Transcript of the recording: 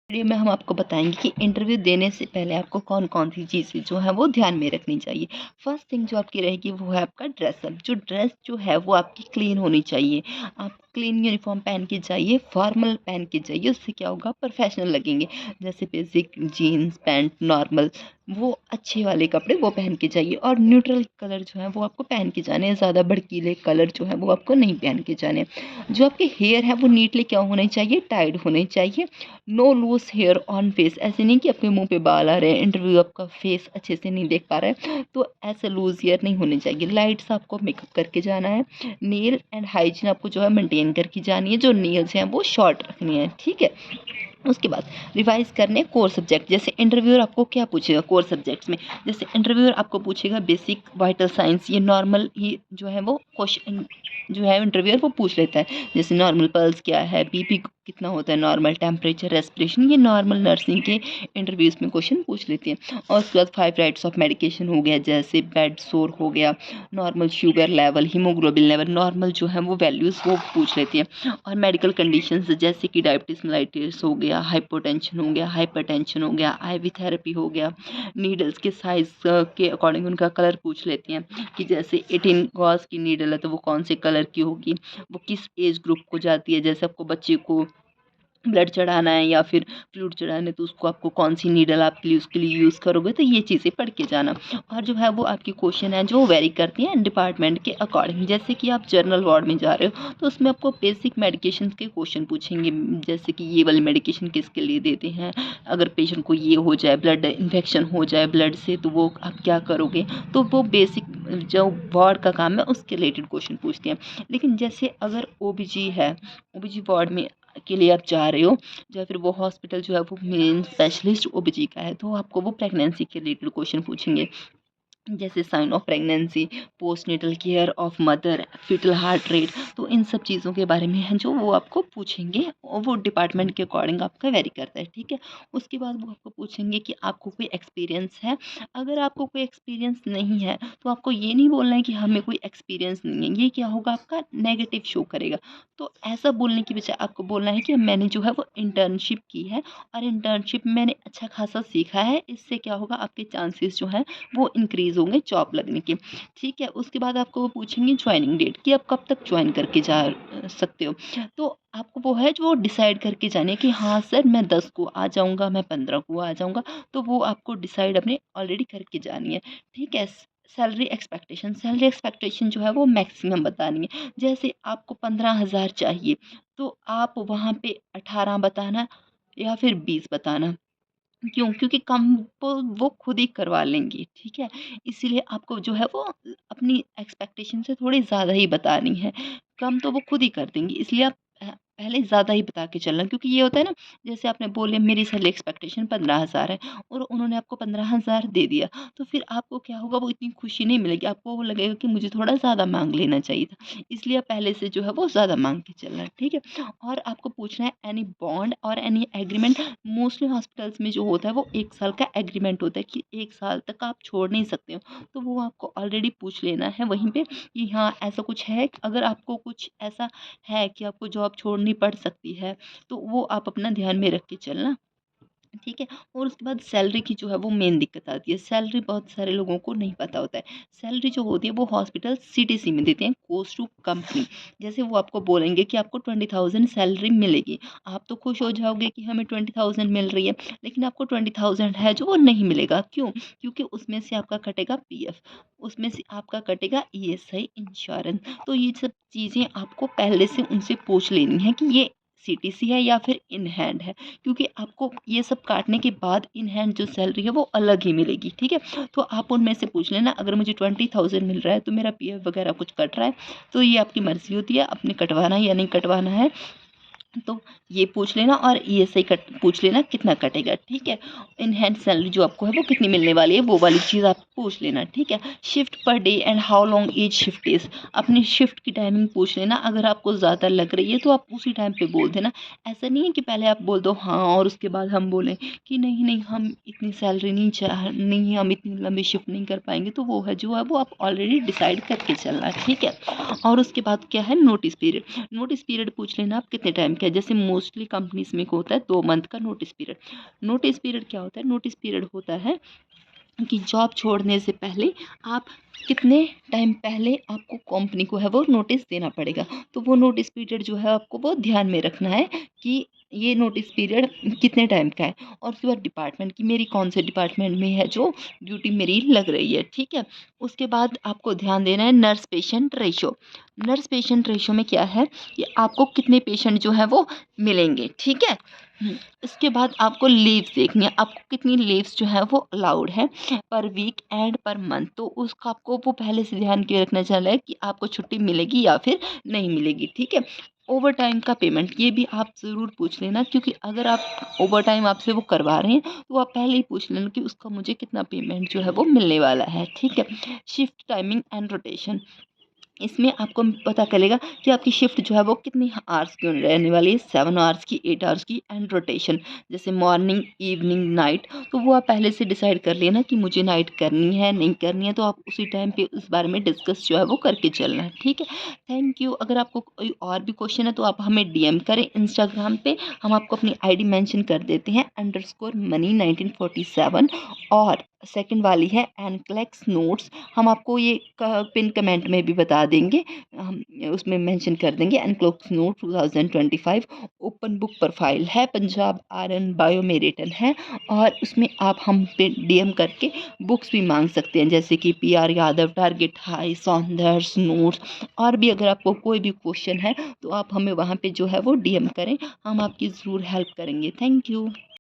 Video में हम आपको बताएंगे कि इंटरव्यू देने से पहले आपको कौन कौन सी चीज़ें जो है वो ध्यान में रखनी चाहिए। फर्स्ट थिंग जो आपकी रहेगी वो है आपका ड्रेसअप। जो ड्रेस जो है वो आपकी क्लीन होनी चाहिए। आप क्लीन यूनिफॉर्म पहन के जाइए, फॉर्मल पहन के जाइए, उससे क्या होगा, प्रोफेशनल लगेंगे। जैसे बेसिक जीन्स पैंट नॉर्मल, वो अच्छे वाले कपड़े वो पहन के जाइए। और न्यूट्रल कलर जो है वो आपको पहन के जाने हैं, ज़्यादा भड़कीले कलर जो है वो आपको नहीं पहन के जाने हैं। जो आपके हेयर है वो नीटली क्या होने चाहिए, टाइड होने चाहिए। No loose hair on face, ऐसे नहीं कि आपके मुंह पे बाल आ रहे हैं, इंटरव्यू आपका फेस अच्छे से नहीं देख पा रहा है, तो ऐसे लूज हेयर नहीं होने चाहिए। लाइट सा आपको मेकअप करके जाना है। नेल एंड हाइजीन आपको जो है मेंटेन करके जानी है। जो नेल्स हैं वो शॉर्ट रखनी है, ठीक है। उसके बाद रिवाइज करने कोर सब्जेक्ट। जैसे इंटरव्यूअर आपको क्या पूछेगा कोर सब्जेक्ट्स में, जैसे इंटरव्यूअर आपको पूछेगा बेसिक वाइटल साइंस, ये नॉर्मल ही जो है वो क्वेश्चन जो है इंटरव्यूअर वो पूछ लेता है। जैसे नॉर्मल पल्स क्या है, बीपी कितना होता है, नॉर्मल टेम्परेचर, रेस्पिरेशन, ये नॉर्मल नर्सिंग के इंटरव्यूज़ में क्वेश्चन पूछ लेते हैं। और उसके बाद 5 राइट्स ऑफ मेडिकेशन हो गया, जैसे बेड सोर हो गया, normal sugar level, haemoglobin level, normal जो है वो वैल्यूज़ वो पूछ लेती हैं। और मेडिकल कंडीशंस जैसे कि डायबिटीज मेलाइटिस हो गया, हाइपोटेंशन हो गया, हाइपरटेंशन हो गया, आईवी थेरेपी हो गया। नीडल्स के साइज के अकॉर्डिंग उनका कलर पूछ लेती हैं कि जैसे 18 गॉज की नीडल है तो वो कौन से कलर की होगी, वो किस एज ग्रुप को जाती है। जैसे आपको बच्चे को ब्लड चढ़ाना है या फिर फ्लूइड चढ़ाना है तो उसको आपको कौन सी नीडल आपके लिए उसके लिए यूज़ करोगे, तो ये चीज़ें पढ़ के जाना। और जो है वो आपकी क्वेश्चन है जो वेरी करती हैं डिपार्टमेंट के अकॉर्डिंग। जैसे कि आप जनरल वार्ड में जा रहे हो तो उसमें आपको बेसिक मेडिकेशन के क्वेश्चन पूछेंगे, जैसे कि ये वाली मेडिकेशन किसके लिए देते हैं, अगर पेशेंट को ये हो जाए, ब्लड इन्फेक्शन हो जाए ब्लड से, तो वो आप क्या करोगे। तो वो बेसिक जो वार्ड का काम है उसके रिलेटेड क्वेश्चन पूछते हैं। लेकिन जैसे अगर ओबीजी है, ओबीजी वार्ड में के लिए आप जा रहे हो, या फिर वो हॉस्पिटल जो है वो मेन स्पेशलिस्ट ओबीजी का है, तो आपको वो प्रेगनेंसी के रिलेटेड क्वेश्चन पूछेंगे। जैसे sign of pregnancy, postnatal care of mother, foetal heart rate, तो इन सब चीज़ों के बारे में है जो वो आपको पूछेंगे। और वो डिपार्टमेंट के अकॉर्डिंग आपका वेरी करता है, ठीक है। उसके बाद वो आपको पूछेंगे कि आपको कोई एक्सपीरियंस है। अगर आपको कोई एक्सपीरियंस नहीं है तो आपको ये नहीं बोलना है कि हमें कोई एक्सपीरियंस नहीं है, ये क्या होगा, आपका नेगेटिव शो करेगा। तो ऐसा बोलने की बजाय आपको बोलना है कि मैंने जो है वो इंटर्नशिप की है और इंटर्नशिप में मैंने अच्छा खासा सीखा है। इससे क्या होगा, आपके चांसेस जो हैं वो इंक्रीज़ होंगे जॉब लगने के, ठीक है। उसके बाद आपको वो पूछेंगे ज्वाइनिंग डेट कि आप कब तक ज्वाइन करके जा सकते हो। तो आपको वो है जो डिसाइड करके जाने कि हाँ सर मैं 10 को आ जाऊँगा, मैं 15 को आ जाऊँगा, तो वो आपको डिसाइड अपने ऑलरेडी करके जानी है, ठीक है। सैलरी एक्सपेक्टेशन जो है वो मैक्सिमम बतानी है। जैसे आपको 15,000 चाहिए तो आप वहाँ पे 18 बताना या फिर 20 बताना। क्यों? क्योंकि कम वो खुद ही करवा लेंगी, ठीक है? इसीलिए आपको जो है वो अपनी एक्सपेक्टेशन से थोड़ी ज़्यादा ही बतानी है। कम तो वो खुद ही कर देंगी, इसलिए आप पहले ज़्यादा ही बता के चलना। क्योंकि ये होता है ना, जैसे आपने बोले मेरी सैलरी एक्सपेक्टेशन 15,000 है और उन्होंने आपको 15,000 दे दिया, तो फिर आपको क्या होगा, वो इतनी खुशी नहीं मिलेगी। आपको वो लगेगा कि मुझे थोड़ा ज़्यादा माँग लेना चाहिए था। इसलिए आप पहले से जो है वो ज़्यादा माँग के चलना, ठीक है? और आपको पूछना है एनी बॉन्ड और एनी एग्रीमेंट। मोस्टली हॉस्पिटल्स में जो होता है वो 1 साल का एग्रीमेंट होता है कि 1 साल तक आप छोड़ नहीं सकते हो। तो वो आपको ऑलरेडी पूछ लेना है वहीं पे कि हाँ, ऐसा कुछ है? अगर आपको कुछ ऐसा है कि आपको जॉब छोड़नी पड़ सकती है, तो वो आप अपना ध्यान में रख के चलना। ठीक है। और उसके बाद सैलरी की जो है वो मेन दिक्कत आती है। सैलरी बहुत सारे लोगों को नहीं पता होता है। सैलरी जो होती है वो हॉस्पिटल सीटीसी में देते हैं, कोस्ट टू कंपनी। जैसे वो आपको बोलेंगे कि आपको 20,000 सैलरी मिलेगी, आप तो खुश हो जाओगे कि हमें 20,000 मिल रही है, लेकिन आपको 20,000 है जो वो नहीं मिलेगा। क्यों? क्योंकि उसमें से आपका कटेगा पीएफ, उसमें से आपका कटेगा ईएसआई इंश्योरेंस। तो ये सब चीज़ें आपको पहले से उनसे पूछ लेनी है कि ये सीटीसी है या फिर इन हैंड है, क्योंकि आपको ये सब काटने के बाद इन हैंड जो सैलरी है वो अलग ही मिलेगी, ठीक है। तो आप उनमें से पूछ लेना, अगर मुझे 20,000 मिल रहा है तो मेरा पीएफ वगैरह कुछ कट रहा है, तो ये आपकी मर्ज़ी होती है, आपने कटवाना है या नहीं कटवाना है। तो ये पूछ लेना और ईएसआई कट पूछ लेना कितना कटेगा, ठीक है। इन हैंड सैलरी जो आपको है वो कितनी मिलने वाली है, वो वाली चीज़ आप पूछ लेना, ठीक है। Shift per day and how long each shift is, अपनी शिफ्ट की टाइमिंग पूछ लेना। अगर आपको ज़्यादा लग रही है तो आप उसी टाइम पे बोल देना। ऐसा नहीं है कि पहले आप बोल दो हाँ और उसके बाद हम बोलें कि नहीं नहीं हम इतनी सैलरी नहीं, हम इतनी लंबी शिफ्ट नहीं कर पाएंगे। तो वो है जो है वो आप ऑलरेडी डिसाइड करके चलना, ठीक है। और उसके बाद क्या है, नोटिस पीरियड। नोटिस पीरियड पूछ लेना आप कितने टाइम के है। जैसे मोस्टली कंपनीज़ में होता है 2 मंथ का नोटिस पीरियड। नोटिस पीरियड क्या होता है? नोटिस पीरियड होता है कि जॉब छोड़ने से पहले आप कितने टाइम पहले आपको कंपनी को है वो नोटिस देना पड़ेगा। तो वो नोटिस पीरियड जो है आपको वो ध्यान में रखना है कि ये नोटिस पीरियड कितने टाइम का है। और उसके बाद डिपार्टमेंट की मेरी कौन से डिपार्टमेंट में है जो ड्यूटी मेरी लग रही है, ठीक है। उसके बाद आपको ध्यान देना है nurse patient ratio. Nurse patient ratio में क्या है कि आपको कितने पेशेंट जो है वो मिलेंगे, ठीक है। इसके बाद आपको लीव्स देखनी है, आपको कितनी लीव्स जो है वो अलाउड है पर वीक एंड पर मंथ। तो उसका आपको वो पहले से ध्यान के रखना चाहिए है कि आपको छुट्टी मिलेगी या फिर नहीं मिलेगी, ठीक है। ओवर टाइम का पेमेंट ये भी आप ज़रूर पूछ लेना, क्योंकि अगर आप ओवर टाइम आपसे वो करवा रहे हैं तो आप पहले ही पूछ लेना कि उसका मुझे कितना पेमेंट जो है वो मिलने वाला है, ठीक है। शिफ्ट टाइमिंग एंड रोटेशन, इसमें आपको पता चलेगा कि आपकी शिफ्ट जो है वो कितनी आवर्स की रहने वाली है, 7 आवर्स की, 8 आवर्स की। एंड रोटेशन जैसे मॉर्निंग, इवनिंग, नाइट, तो वो आप पहले से डिसाइड कर लेना कि मुझे नाइट करनी है नहीं करनी है, तो आप उसी टाइम पे उस बारे में डिस्कस जो है वो करके चलना है, ठीक है। Thank you. अगर आपको कोई और भी क्वेश्चन है तो आप हमें डीएम करें इंस्टाग्राम पे, हम आपको अपनी आईडी मेंशन कर देते हैं _मनी 1947। और सेकंड वाली है एनक्लेक्स नोट्स, हम आपको ये पिन कमेंट में भी बता देंगे, हम उसमें मेंशन कर देंगे। NCLEX note 2025 open book profile है, पंजाब आर्यन बायो में रिटन है। और उसमें आप हम पे डीएम करके बुक्स भी मांग सकते हैं, जैसे कि PR Yadav, target high, Saunders notes. और भी अगर आपको कोई भी क्वेश्चन है तो आप हमें वहाँ पे जो है वो डीएम करें, हम आपकी ज़रूर हेल्प करेंगे। Thank you.